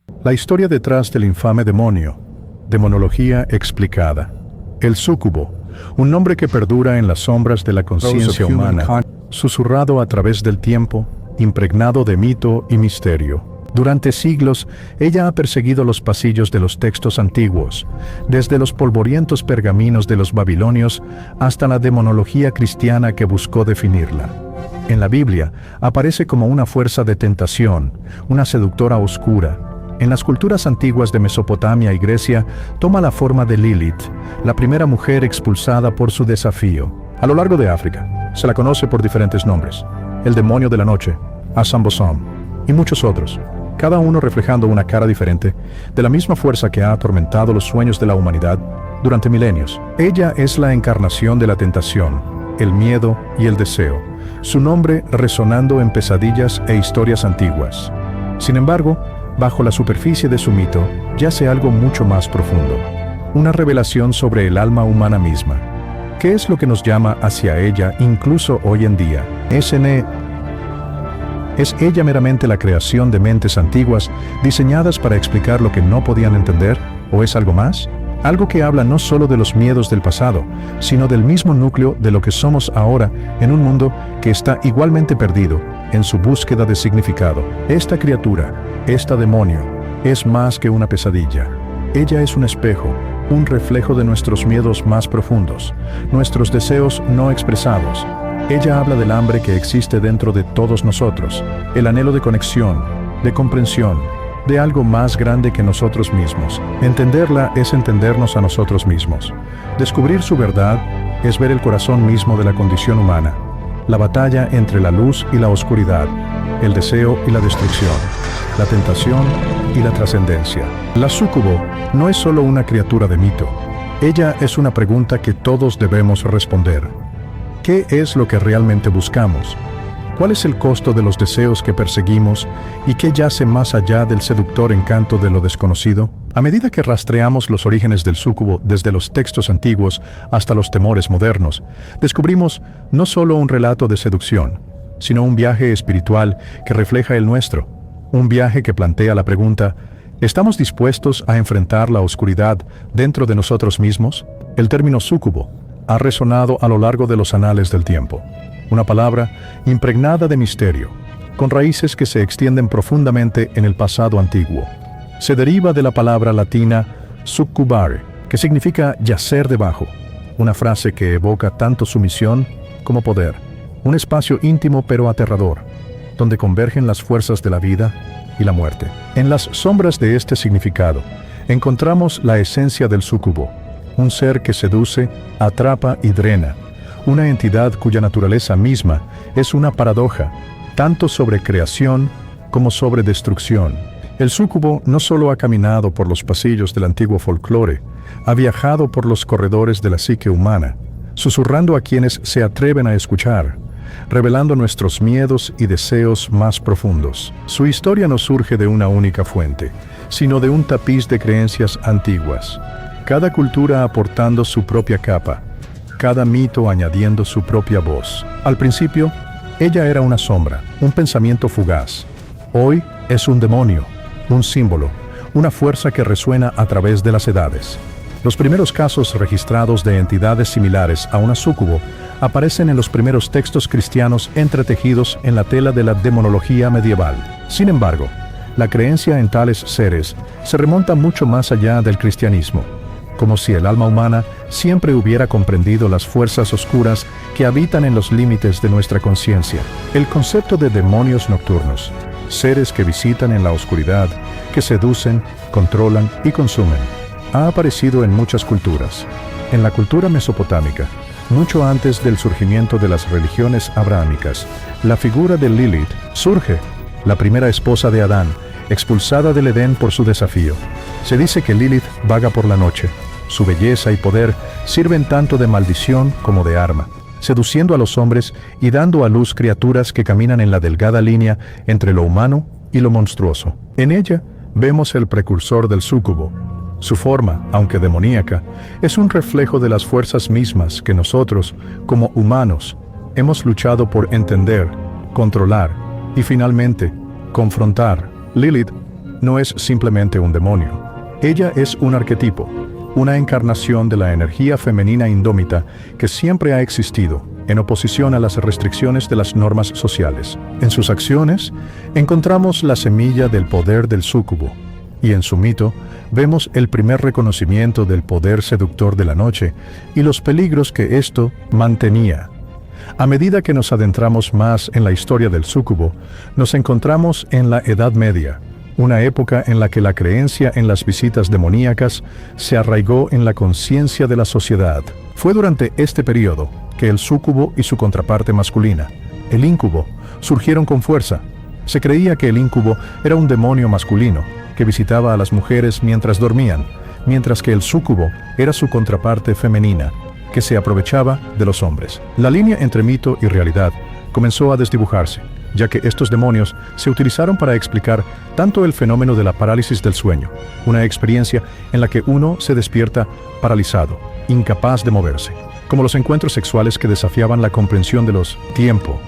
La historia detrás del infame demonio. Demonología explicada. El súcubo, un nombre que perdura en las sombras de la conciencia humana, susurrado a través del tiempo, impregnado de mito y misterio. Durante siglos, ella ha perseguido los pasillos de los textos antiguos, desde los polvorientos pergaminos de los babilonios hasta la demonología cristiana que buscó definirla. En la Biblia, aparece como una fuerza de tentación, una seductora oscura. En las culturas antiguas de Mesopotamia y Grecia, toma la forma de Lilith, la primera mujer expulsada por su desafío. A lo largo de África, se la conoce por diferentes nombres: el demonio de la noche, Asambosom, y muchos otros, cada uno reflejando una cara diferente de la misma fuerza que ha atormentado los sueños de la humanidad durante milenios. Ella es la encarnación de la tentación, el miedo y el deseo, su nombre resonando en pesadillas e historias antiguas. Sin embargo, bajo la superficie de su mito yace algo mucho más profundo, una revelación sobre el alma humana misma. ¿Qué es lo que nos llama hacia ella incluso hoy en día? ¿Es ella meramente la creación de mentes antiguas diseñadas para explicar lo que no podían entender? ¿O es algo más? Algo que habla no solo de los miedos del pasado, sino del mismo núcleo de lo que somos ahora en un mundo que está igualmente perdido en su búsqueda de significado. Esta criatura, este demonio, es más que una pesadilla. Ella es un espejo, un reflejo de nuestros miedos más profundos, nuestros deseos no expresados. Ella habla del hambre que existe dentro de todos nosotros, el anhelo de conexión, de comprensión, de algo más grande que nosotros mismos. Entenderla es entendernos a nosotros mismos. Descubrir su verdad es ver el corazón mismo de la condición humana, la batalla entre la luz y la oscuridad, el deseo y la destrucción, la tentación y la trascendencia. La súcubo no es solo una criatura de mito. Ella es una pregunta que todos debemos responder. ¿Qué es lo que realmente buscamos? ¿Cuál es el costo de los deseos que perseguimos y qué yace más allá del seductor encanto de lo desconocido? A medida que rastreamos los orígenes del súcubo desde los textos antiguos hasta los temores modernos, descubrimos no solo un relato de seducción, sino un viaje espiritual que refleja el nuestro, un viaje que plantea la pregunta: ¿estamos dispuestos a enfrentar la oscuridad dentro de nosotros mismos? El término súcubo ha resonado a lo largo de los anales del tiempo. Una palabra impregnada de misterio, con raíces que se extienden profundamente en el pasado antiguo. Se deriva de la palabra latina succubare, que significa yacer debajo, una frase que evoca tanto sumisión como poder, un espacio íntimo pero aterrador, donde convergen las fuerzas de la vida y la muerte. En las sombras de este significado, encontramos la esencia del súcubo, un ser que seduce, atrapa y drena, una entidad cuya naturaleza misma es una paradoja, tanto sobre creación como sobre destrucción. El súcubo no solo ha caminado por los pasillos del antiguo folclore, ha viajado por los corredores de la psique humana, susurrando a quienes se atreven a escuchar, revelando nuestros miedos y deseos más profundos. Su historia no surge de una única fuente, sino de un tapiz de creencias antiguas, cada cultura aportando su propia capa, cada mito añadiendo su propia voz. Al principio, ella era una sombra, un pensamiento fugaz. Hoy es un demonio, un símbolo, una fuerza que resuena a través de las edades. Los primeros casos registrados de entidades similares a una súcubo aparecen en los primeros textos cristianos entretejidos en la tela de la demonología medieval. Sin embargo, la creencia en tales seres se remonta mucho más allá del cristianismo, como si el alma humana siempre hubiera comprendido las fuerzas oscuras que habitan en los límites de nuestra conciencia. El concepto de demonios nocturnos, seres que visitan en la oscuridad, que seducen, controlan y consumen, ha aparecido en muchas culturas. En la cultura mesopotámica, mucho antes del surgimiento de las religiones abrahámicas, la figura de Lilith surge, la primera esposa de Adán, expulsada del Edén por su desafío. Se dice que Lilith vaga por la noche. Su belleza y poder sirven tanto de maldición como de arma, seduciendo a los hombres y dando a luz criaturas que caminan en la delgada línea entre lo humano y lo monstruoso. En ella vemos el precursor del súcubo. Su forma, aunque demoníaca, es un reflejo de las fuerzas mismas que nosotros, como humanos, hemos luchado por entender, controlar y finalmente confrontar. Lilith no es simplemente un demonio. Ella es un arquetipo, una encarnación de la energía femenina indómita que siempre ha existido, en oposición a las restricciones de las normas sociales. En sus acciones, encontramos la semilla del poder del súcubo, y en su mito, vemos el primer reconocimiento del poder seductor de la noche y los peligros que esto mantenía. A medida que nos adentramos más en la historia del súcubo, nos encontramos en la Edad Media, una época en la que la creencia en las visitas demoníacas se arraigó en la conciencia de la sociedad. Fue durante este periodo que el súcubo y su contraparte masculina, el íncubo, surgieron con fuerza. Se creía que el íncubo era un demonio masculino que visitaba a las mujeres mientras dormían, mientras que el súcubo era su contraparte femenina, que se aprovechaba de los hombres. La línea entre mito y realidad comenzó a desdibujarse, ya que estos demonios se utilizaron para explicar tanto el fenómeno de la parálisis del sueño, una experiencia en la que uno se despierta paralizado, incapaz de moverse, como los encuentros sexuales que desafiaban la comprensión de los tiempo.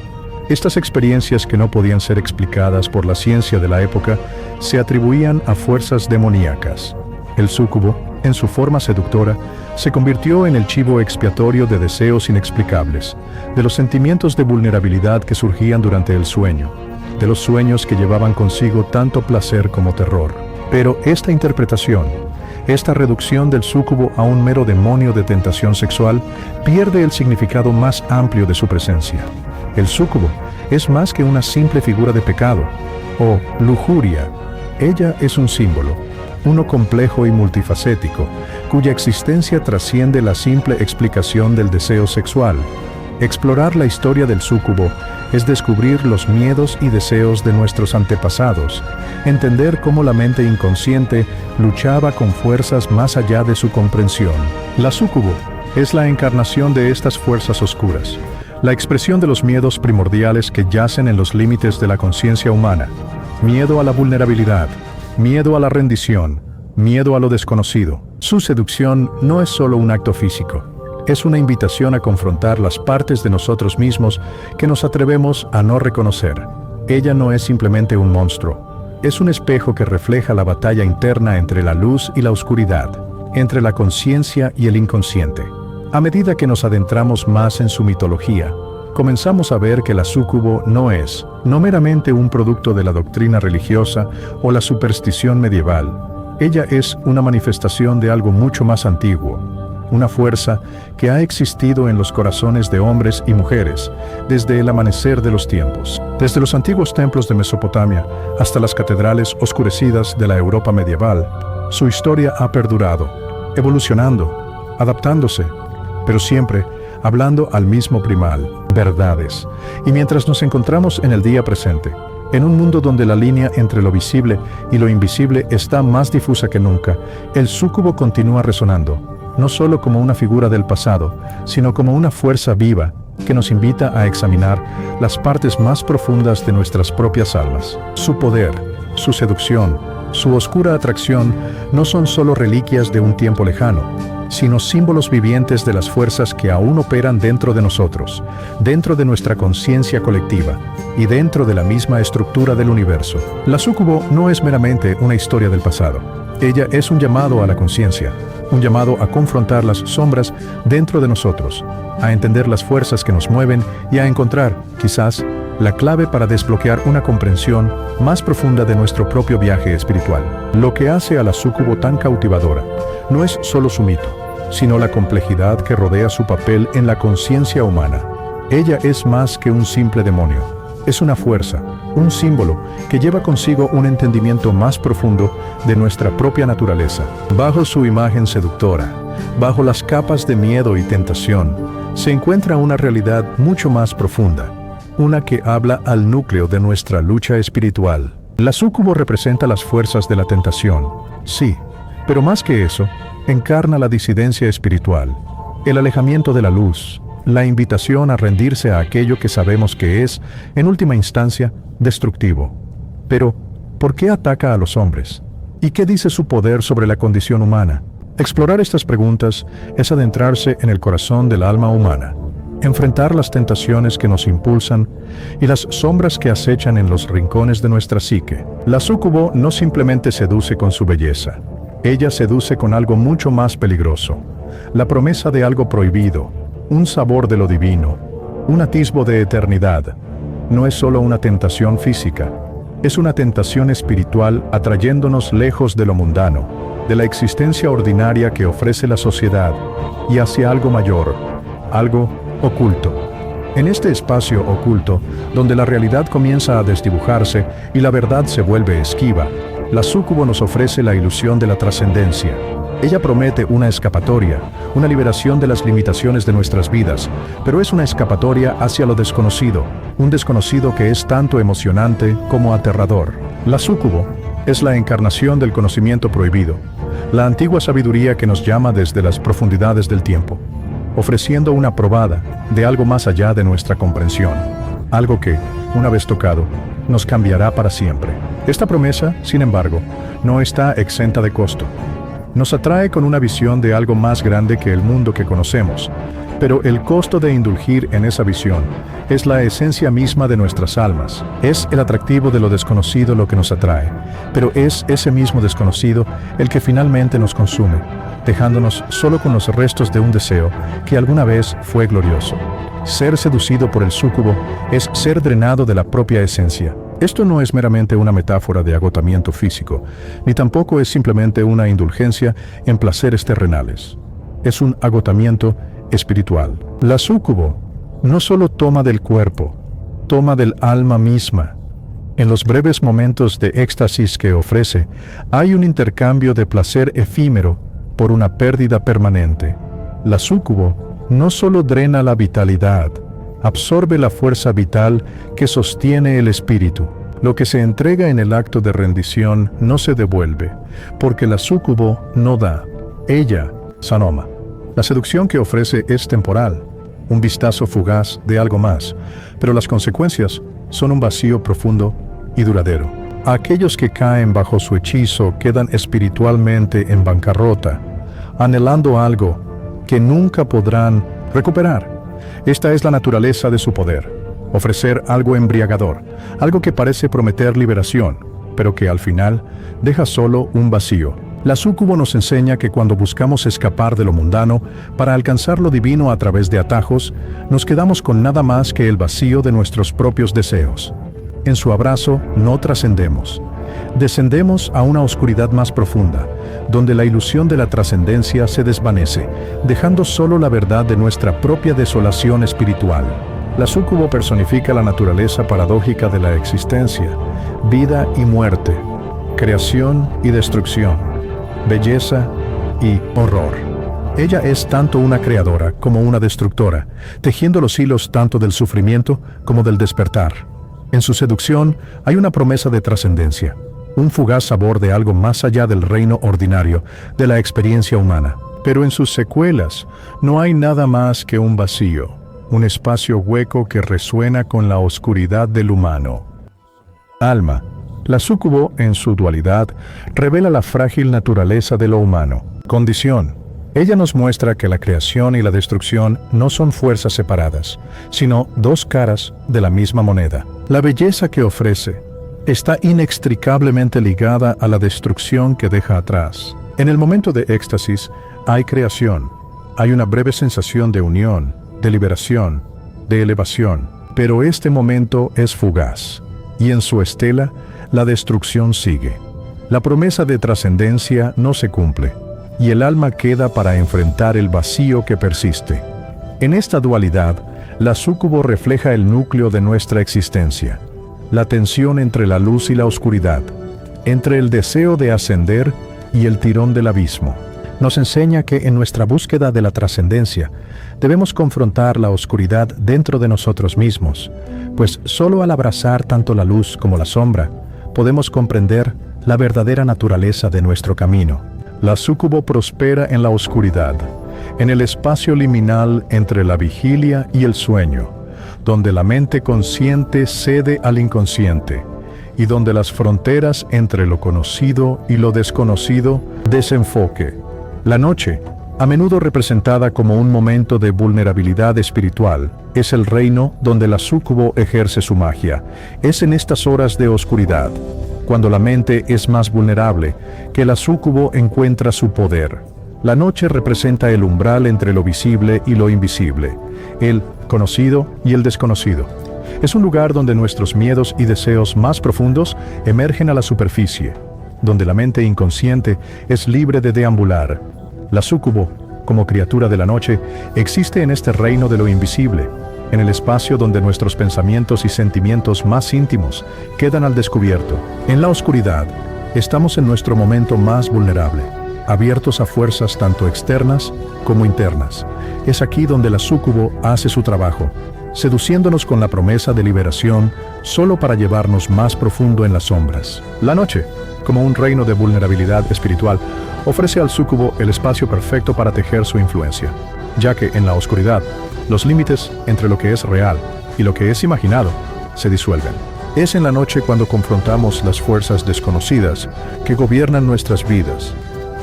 Estas experiencias que no podían ser explicadas por la ciencia de la época se atribuían a fuerzas demoníacas. El súcubo, en su forma seductora, se convirtió en el chivo expiatorio de deseos inexplicables, de los sentimientos de vulnerabilidad que surgían durante el sueño, de los sueños que llevaban consigo tanto placer como terror. Pero esta interpretación, esta reducción del súcubo a un mero demonio de tentación sexual, pierde el significado más amplio de su presencia. El súcubo es más que una simple figura de pecado o lujuria. Ella es un símbolo, uno complejo y multifacético, cuya existencia trasciende la simple explicación del deseo sexual. Explorar la historia del súcubo es descubrir los miedos y deseos de nuestros antepasados, entender cómo la mente inconsciente luchaba con fuerzas más allá de su comprensión. La súcubo es la encarnación de estas fuerzas oscuras, la expresión de los miedos primordiales que yacen en los límites de la conciencia humana: miedo a la vulnerabilidad, miedo a la rendición, miedo a lo desconocido. Su seducción no es solo un acto físico, es una invitación a confrontar las partes de nosotros mismos que nos atrevemos a no reconocer. Ella no es simplemente un monstruo, es un espejo que refleja la batalla interna entre la luz y la oscuridad, entre la conciencia y el inconsciente. A medida que nos adentramos más en su mitología, comenzamos a ver que la súcubo no meramente un producto de la doctrina religiosa o la superstición medieval. Ella es una manifestación de algo mucho más antiguo, una fuerza que ha existido en los corazones de hombres y mujeres desde el amanecer de los tiempos. Desde los antiguos templos de Mesopotamia hasta las catedrales oscurecidas de la Europa medieval, su historia ha perdurado, evolucionando, adaptándose, pero siempre hablando al mismo primal, verdades. Y mientras nos encontramos en el día presente, en un mundo donde la línea entre lo visible y lo invisible está más difusa que nunca, el súcubo continúa resonando, no solo como una figura del pasado, sino como una fuerza viva que nos invita a examinar las partes más profundas de nuestras propias almas. Su poder, su seducción, su oscura atracción no son solo reliquias de un tiempo lejano, sino símbolos vivientes de las fuerzas que aún operan dentro de nosotros, dentro de nuestra conciencia colectiva y dentro de la misma estructura del universo. La súcubo no es meramente una historia del pasado. Ella es un llamado a la conciencia, un llamado a confrontar las sombras dentro de nosotros, a entender las fuerzas que nos mueven y a encontrar, quizás, la clave para desbloquear una comprensión más profunda de nuestro propio viaje espiritual. Lo que hace a la súcubo tan cautivadora no es solo su mito, sino la complejidad que rodea su papel en la conciencia humana. Ella es más que un simple demonio. Es una fuerza, un símbolo que lleva consigo un entendimiento más profundo de nuestra propia naturaleza. Bajo su imagen seductora, bajo las capas de miedo y tentación, se encuentra una realidad mucho más profunda, una que habla al núcleo de nuestra lucha espiritual. La súcubo representa las fuerzas de la tentación, sí, pero más que eso, encarna la disidencia espiritual, el alejamiento de la luz, la invitación a rendirse a aquello que sabemos que es, en última instancia, destructivo. Pero, ¿por qué ataca a los hombres? ¿Y qué dice su poder sobre la condición humana? Explorar estas preguntas es adentrarse en el corazón del alma humana, enfrentar las tentaciones que nos impulsan y las sombras que acechan en los rincones de nuestra psique. La súcubo no simplemente seduce con su belleza, ella seduce con algo mucho más peligroso, la promesa de algo prohibido, un sabor de lo divino, un atisbo de eternidad. No es solo una tentación física, es una tentación espiritual atrayéndonos lejos de lo mundano, de la existencia ordinaria que ofrece la sociedad, y hacia algo mayor, algo oculto. En este espacio oculto, donde la realidad comienza a desdibujarse y la verdad se vuelve esquiva, la súcubo nos ofrece la ilusión de la trascendencia. Ella promete una escapatoria, una liberación de las limitaciones de nuestras vidas, pero es una escapatoria hacia lo desconocido, un desconocido que es tanto emocionante como aterrador. La súcubo es la encarnación del conocimiento prohibido, la antigua sabiduría que nos llama desde las profundidades del tiempo, ofreciendo una probada de algo más allá de nuestra comprensión, algo que, una vez tocado, nos cambiará para siempre. Esta promesa, sin embargo, no está exenta de costo. Nos atrae con una visión de algo más grande que el mundo que conocemos, pero el costo de indulgir en esa visión es la esencia misma de nuestras almas. Es el atractivo de lo desconocido lo que nos atrae, pero es ese mismo desconocido el que finalmente nos consume, dejándonos solo con los restos de un deseo que alguna vez fue glorioso. Ser seducido por el súcubo es ser drenado de la propia esencia. Esto no es meramente una metáfora de agotamiento físico, ni tampoco es simplemente una indulgencia en placeres terrenales. Es un agotamiento espiritual. La súcubo no solo toma del cuerpo, toma del alma misma. En los breves momentos de éxtasis que ofrece, hay un intercambio de placer efímero por una pérdida permanente. La súcubo no solo drena la vitalidad, absorbe la fuerza vital que sostiene el espíritu. Lo que se entrega en el acto de rendición no se devuelve, porque la súcubo no da. Ella, sanoma. La seducción que ofrece es temporal, un vistazo fugaz de algo más, pero las consecuencias son un vacío profundo y duradero. Aquellos que caen bajo su hechizo quedan espiritualmente en bancarrota, anhelando algo que nunca podrán recuperar. Esta es la naturaleza de su poder, ofrecer algo embriagador, algo que parece prometer liberación, pero que al final deja solo un vacío. La súcubo nos enseña que cuando buscamos escapar de lo mundano para alcanzar lo divino a través de atajos, nos quedamos con nada más que el vacío de nuestros propios deseos. En su abrazo no trascendemos. Descendemos a una oscuridad más profunda, donde la ilusión de la trascendencia se desvanece, dejando solo la verdad de nuestra propia desolación espiritual. La súcubo personifica la naturaleza paradójica de la existencia, vida y muerte, creación y destrucción, belleza y horror. Ella es tanto una creadora como una destructora, tejiendo los hilos tanto del sufrimiento como del despertar. En su seducción hay una promesa de trascendencia, un fugaz sabor de algo más allá del reino ordinario, de la experiencia humana. Pero en sus secuelas no hay nada más que un vacío, un espacio hueco que resuena con la oscuridad del humano. Alma. La súcubo, en su dualidad, revela la frágil naturaleza de lo humano. Condición. Ella nos muestra que la creación y la destrucción no son fuerzas separadas, sino dos caras de la misma moneda. La belleza que ofrece está inextricablemente ligada a la destrucción que deja atrás. En el momento de éxtasis hay creación, hay una breve sensación de unión, de liberación, de elevación, pero este momento es fugaz, y en su estela la destrucción sigue. La promesa de trascendencia no se cumple, y el alma queda para enfrentar el vacío que persiste. En esta dualidad, la súcubo refleja el núcleo de nuestra existencia, la tensión entre la luz y la oscuridad, entre el deseo de ascender y el tirón del abismo. Nos enseña que en nuestra búsqueda de la trascendencia debemos confrontar la oscuridad dentro de nosotros mismos, pues solo al abrazar tanto la luz como la sombra podemos comprender la verdadera naturaleza de nuestro camino. La súcubo prospera en la oscuridad, en el espacio liminal entre la vigilia y el sueño, donde la mente consciente cede al inconsciente, y donde las fronteras entre lo conocido y lo desconocido desenfoque. La noche, a menudo representada como un momento de vulnerabilidad espiritual, es el reino donde la súcubo ejerce su magia. Es en estas horas de oscuridad, cuando la mente es más vulnerable, que la súcubo encuentra su poder. La noche representa el umbral entre lo visible y lo invisible, el conocido y el desconocido. Es un lugar donde nuestros miedos y deseos más profundos emergen a la superficie, donde la mente inconsciente es libre de deambular. La súcubo, como criatura de la noche, existe en este reino de lo invisible, en el espacio donde nuestros pensamientos y sentimientos más íntimos quedan al descubierto. En la oscuridad, estamos en nuestro momento más vulnerable, abiertos a fuerzas tanto externas como internas. Es aquí donde la súcubo hace su trabajo, seduciéndonos con la promesa de liberación solo para llevarnos más profundo en las sombras. La noche, como un reino de vulnerabilidad espiritual, ofrece al súcubo el espacio perfecto para tejer su influencia, ya que en la oscuridad, los límites entre lo que es real y lo que es imaginado se disuelven. Es en la noche cuando confrontamos las fuerzas desconocidas que gobiernan nuestras vidas,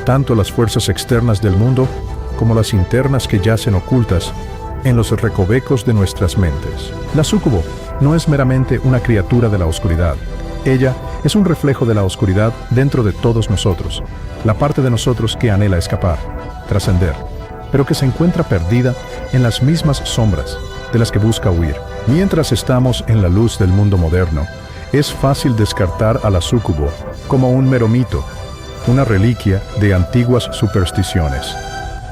tanto las fuerzas externas del mundo como las internas que yacen ocultas en los recovecos de nuestras mentes. La súcubo no es meramente una criatura de la oscuridad. Ella es un reflejo de la oscuridad dentro de todos nosotros, la parte de nosotros que anhela escapar, trascender, pero que se encuentra perdida en las mismas sombras de las que busca huir. Mientras estamos en la luz del mundo moderno, es fácil descartar a la súcubo como un mero mito, una reliquia de antiguas supersticiones.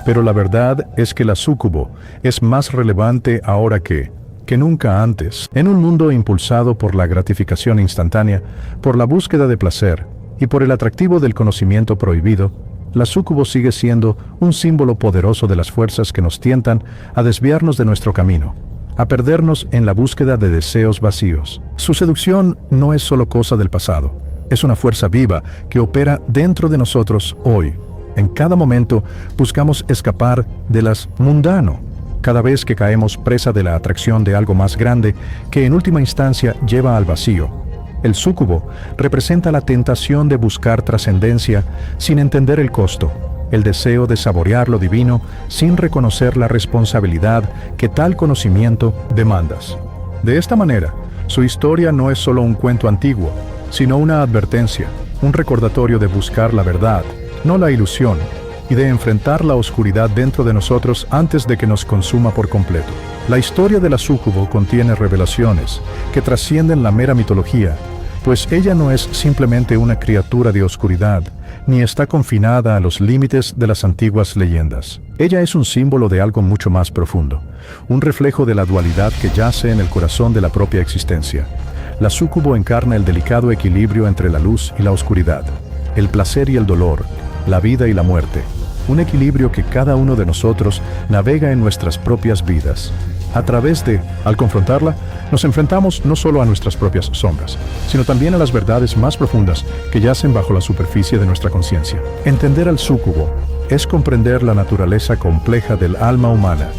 Pero la verdad es que la súcubo es más relevante ahora que nunca antes. En un mundo impulsado por la gratificación instantánea, por la búsqueda de placer y por el atractivo del conocimiento prohibido, la súcubo sigue siendo un símbolo poderoso de las fuerzas que nos tientan a desviarnos de nuestro camino, a perdernos en la búsqueda de deseos vacíos. Su seducción no es solo cosa del pasado, es una fuerza viva que opera dentro de nosotros hoy. En cada momento buscamos escapar de las mundano, cada vez que caemos presa de la atracción de algo más grande que en última instancia lleva al vacío. El súcubo representa la tentación de buscar trascendencia sin entender el costo, el deseo de saborear lo divino sin reconocer la responsabilidad que tal conocimiento demandas. De esta manera, su historia no es solo un cuento antiguo, sino una advertencia, un recordatorio de buscar la verdad, no la ilusión, y de enfrentar la oscuridad dentro de nosotros antes de que nos consuma por completo. La historia de la súcubo contiene revelaciones que trascienden la mera mitología, pues ella no es simplemente una criatura de oscuridad, ni está confinada a los límites de las antiguas leyendas. Ella es un símbolo de algo mucho más profundo, un reflejo de la dualidad que yace en el corazón de la propia existencia. La súcubo encarna el delicado equilibrio entre la luz y la oscuridad, el placer y el dolor, la vida y la muerte, un equilibrio que cada uno de nosotros navega en nuestras propias vidas. Al confrontarla, nos enfrentamos no solo a nuestras propias sombras, sino también a las verdades más profundas que yacen bajo la superficie de nuestra conciencia. Entender al súcubo es comprender la naturaleza compleja del alma humana,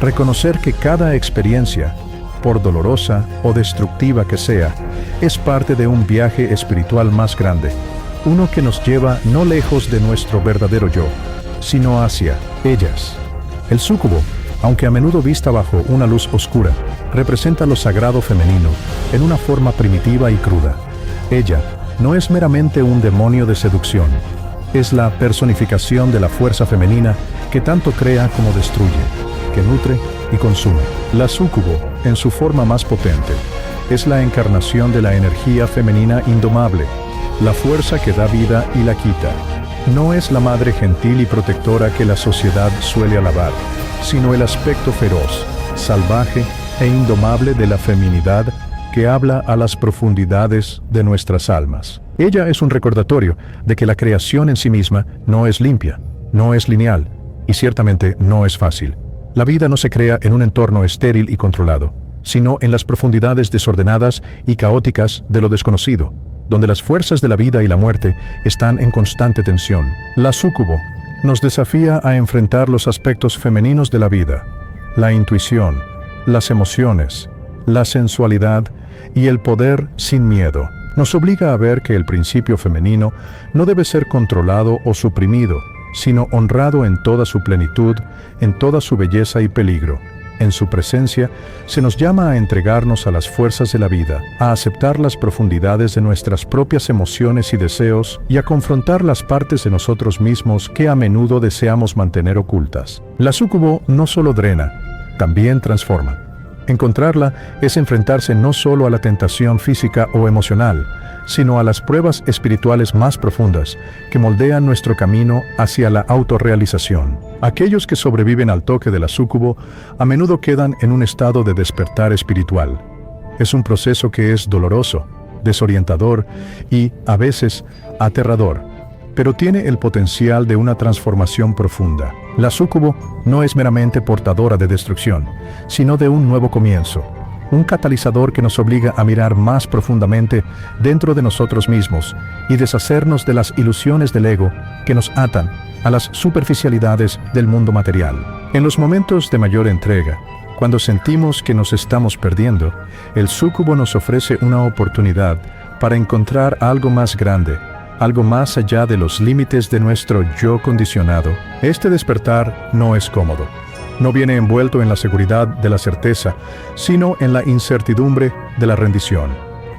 reconocer que cada experiencia, por dolorosa o destructiva que sea, es parte de un viaje espiritual más grande, uno que nos lleva no lejos de nuestro verdadero yo, sino hacia ellas. El súcubo, aunque a menudo vista bajo una luz oscura, representa lo sagrado femenino en una forma primitiva y cruda. Ella no es meramente un demonio de seducción, es la personificación de la fuerza femenina que tanto crea como destruye, que nutre y consume. La súcubo, en su forma más potente, es la encarnación de la energía femenina indomable, la fuerza que da vida y la quita. No es la madre gentil y protectora que la sociedad suele alabar, sino el aspecto feroz, salvaje e indomable de la feminidad que habla a las profundidades de nuestras almas. Ella es un recordatorio de que la creación en sí misma no es limpia, no es lineal y ciertamente no es fácil. La vida no se crea en un entorno estéril y controlado, sino en las profundidades desordenadas y caóticas de lo desconocido, donde las fuerzas de la vida y la muerte están en constante tensión. La súcubo nos desafía a enfrentar los aspectos femeninos de la vida, la intuición, las emociones, la sensualidad y el poder sin miedo. Nos obliga a ver que el principio femenino no debe ser controlado o suprimido, sino honrado en toda su plenitud, en toda su belleza y peligro. En su presencia se nos llama a entregarnos a las fuerzas de la vida, a aceptar las profundidades de nuestras propias emociones y deseos y a confrontar las partes de nosotros mismos que a menudo deseamos mantener ocultas. La súcubo no solo drena, también transforma. Encontrarla es enfrentarse no solo a la tentación física o emocional, sino a las pruebas espirituales más profundas que moldean nuestro camino hacia la autorrealización. Aquellos que sobreviven al toque de la súcubo a menudo quedan en un estado de despertar espiritual. Es un proceso que es doloroso, desorientador y, a veces, aterrador, pero tiene el potencial de una transformación profunda. La súcubo no es meramente portadora de destrucción, sino de un nuevo comienzo. Un catalizador que nos obliga a mirar más profundamente dentro de nosotros mismos y deshacernos de las ilusiones del ego que nos atan a las superficialidades del mundo material. En los momentos de mayor entrega, cuando sentimos que nos estamos perdiendo, el súcubo nos ofrece una oportunidad para encontrar algo más grande, algo más allá de los límites de nuestro yo condicionado. Este despertar no es cómodo. No viene envuelto en la seguridad de la certeza, sino en la incertidumbre de la rendición.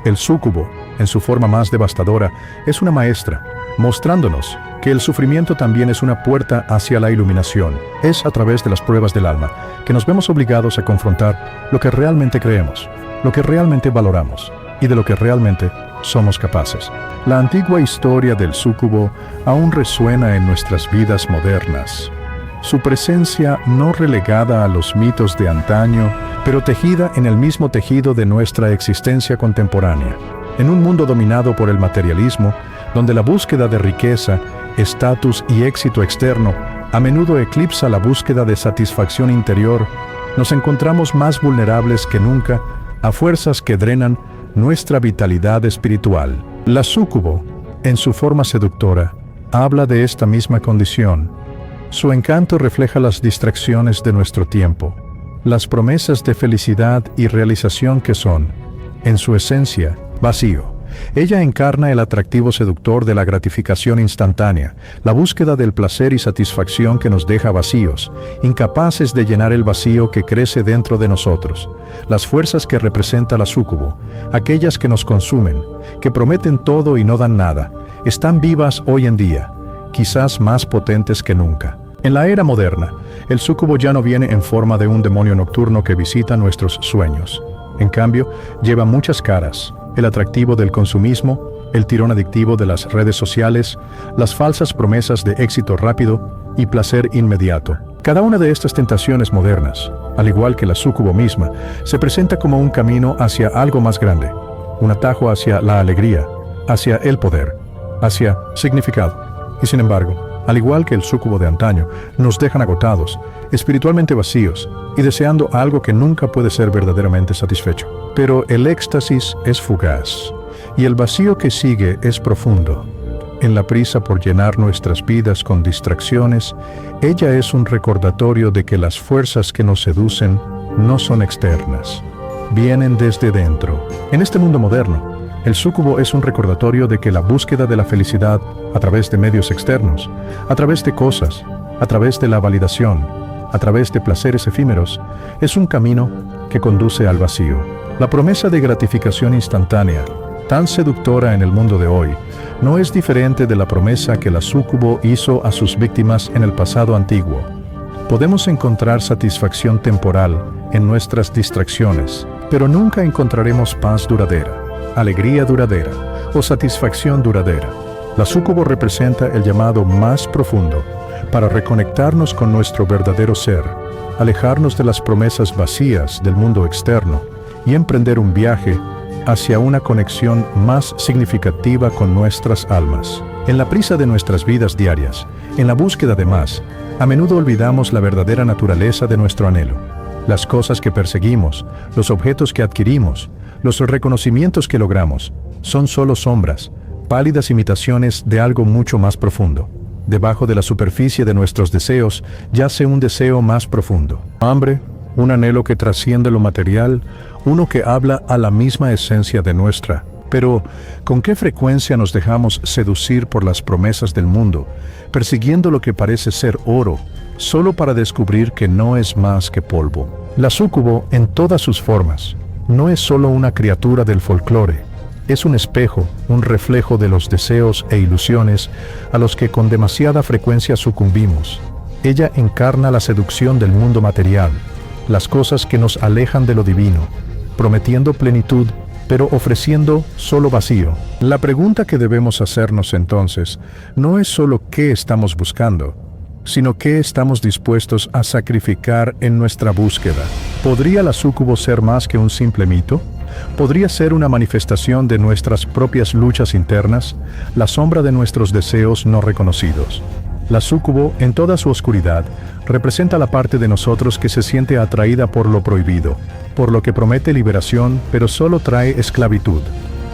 El súcubo, en su forma más devastadora, es una maestra, mostrándonos que el sufrimiento también es una puerta hacia la iluminación. Es a través de las pruebas del alma que nos vemos obligados a confrontar lo que realmente creemos, lo que realmente valoramos y de lo que realmente somos capaces. La antigua historia del súcubo aún resuena en nuestras vidas modernas. Su presencia no relegada a los mitos de antaño, pero tejida en el mismo tejido de nuestra existencia contemporánea. En un mundo dominado por el materialismo, donde la búsqueda de riqueza, estatus y éxito externo a menudo eclipsa la búsqueda de satisfacción interior, nos encontramos más vulnerables que nunca a fuerzas que drenan nuestra vitalidad espiritual. La súcubo, en su forma seductora, habla de esta misma condición. Su encanto refleja las distracciones de nuestro tiempo, las promesas de felicidad y realización que son, en su esencia, vacío. Ella encarna el atractivo seductor de la gratificación instantánea, la búsqueda del placer y satisfacción que nos deja vacíos, incapaces de llenar el vacío que crece dentro de nosotros. Las fuerzas que representa la súcubo, aquellas que nos consumen, que prometen todo y no dan nada, están vivas hoy en día, quizás más potentes que nunca. En la era moderna, el súcubo ya no viene en forma de un demonio nocturno que visita nuestros sueños. En cambio, lleva muchas caras: el atractivo del consumismo, el tirón adictivo de las redes sociales, las falsas promesas de éxito rápido y placer inmediato. Cada una de estas tentaciones modernas, al igual que la súcubo misma, se presenta como un camino hacia algo más grande, un atajo hacia la alegría, hacia el poder, hacia significado. Y sin embargo, al igual que el súcubo de antaño, nos dejan agotados, espiritualmente vacíos y deseando algo que nunca puede ser verdaderamente satisfecho. Pero el éxtasis es fugaz y el vacío que sigue es profundo. En la prisa por llenar nuestras vidas con distracciones, ella es un recordatorio de que las fuerzas que nos seducen no son externas, vienen desde dentro. En este mundo moderno, el súcubo es un recordatorio de que la búsqueda de la felicidad a través de medios externos, a través de cosas, a través de la validación, a través de placeres efímeros, es un camino que conduce al vacío. La promesa de gratificación instantánea, tan seductora en el mundo de hoy, no es diferente de la promesa que la súcubo hizo a sus víctimas en el pasado antiguo. Podemos encontrar satisfacción temporal en nuestras distracciones, pero nunca encontraremos paz duradera, alegría duradera o satisfacción duradera. La súcubo representa el llamado más profundo para reconectarnos con nuestro verdadero ser, alejarnos de las promesas vacías del mundo externo y emprender un viaje hacia una conexión más significativa con nuestras almas. En la prisa de nuestras vidas diarias, en la búsqueda de más, a menudo olvidamos la verdadera naturaleza de nuestro anhelo. Las cosas que perseguimos, los objetos que adquirimos, los reconocimientos que logramos, son solo sombras, pálidas imitaciones de algo mucho más profundo. Debajo de la superficie de nuestros deseos yace un deseo más profundo. Hambre, un anhelo que trasciende lo material, uno que habla a la misma esencia de nuestra Pero, ¿con qué frecuencia nos dejamos seducir por las promesas del mundo, persiguiendo lo que parece ser oro, solo para descubrir que no es más que polvo? La súcubo, en todas sus formas, no es solo una criatura del folclore, es un espejo, un reflejo de los deseos e ilusiones a los que con demasiada frecuencia sucumbimos. Ella encarna la seducción del mundo material, las cosas que nos alejan de lo divino, prometiendo plenitud, pero ofreciendo solo vacío. La pregunta que debemos hacernos entonces no es solo qué estamos buscando, sino qué estamos dispuestos a sacrificar en nuestra búsqueda. ¿Podría la súcubo ser más que un simple mito? ¿Podría ser una manifestación de nuestras propias luchas internas, la sombra de nuestros deseos no reconocidos? La súcubo, en toda su oscuridad, representa la parte de nosotros que se siente atraída por lo prohibido, por lo que promete liberación, pero solo trae esclavitud.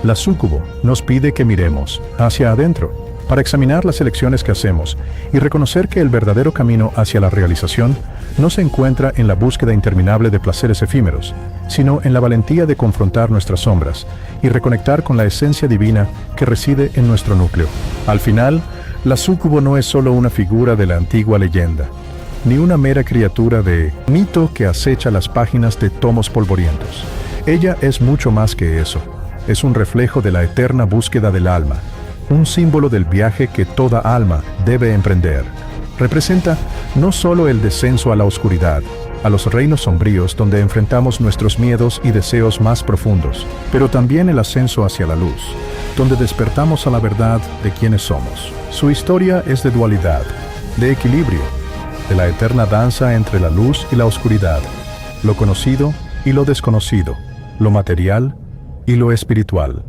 La súcubo nos pide que miremos hacia adentro, para examinar las elecciones que hacemos y reconocer que el verdadero camino hacia la realización no se encuentra en la búsqueda interminable de placeres efímeros, sino en la valentía de confrontar nuestras sombras y reconectar con la esencia divina que reside en nuestro núcleo. Al final, la súcubo no es solo una figura de la antigua leyenda, ni una mera criatura de mito que acecha las páginas de tomos polvorientos. Ella es mucho más que eso. Es un reflejo de la eterna búsqueda del alma, un símbolo del viaje que toda alma debe emprender. Representa no solo el descenso a la oscuridad, a los reinos sombríos donde enfrentamos nuestros miedos y deseos más profundos, pero también el ascenso hacia la luz, donde despertamos a la verdad de quiénes somos. Su historia es de dualidad, de equilibrio, de la eterna danza entre la luz y la oscuridad, lo conocido y lo desconocido, lo material y lo espiritual.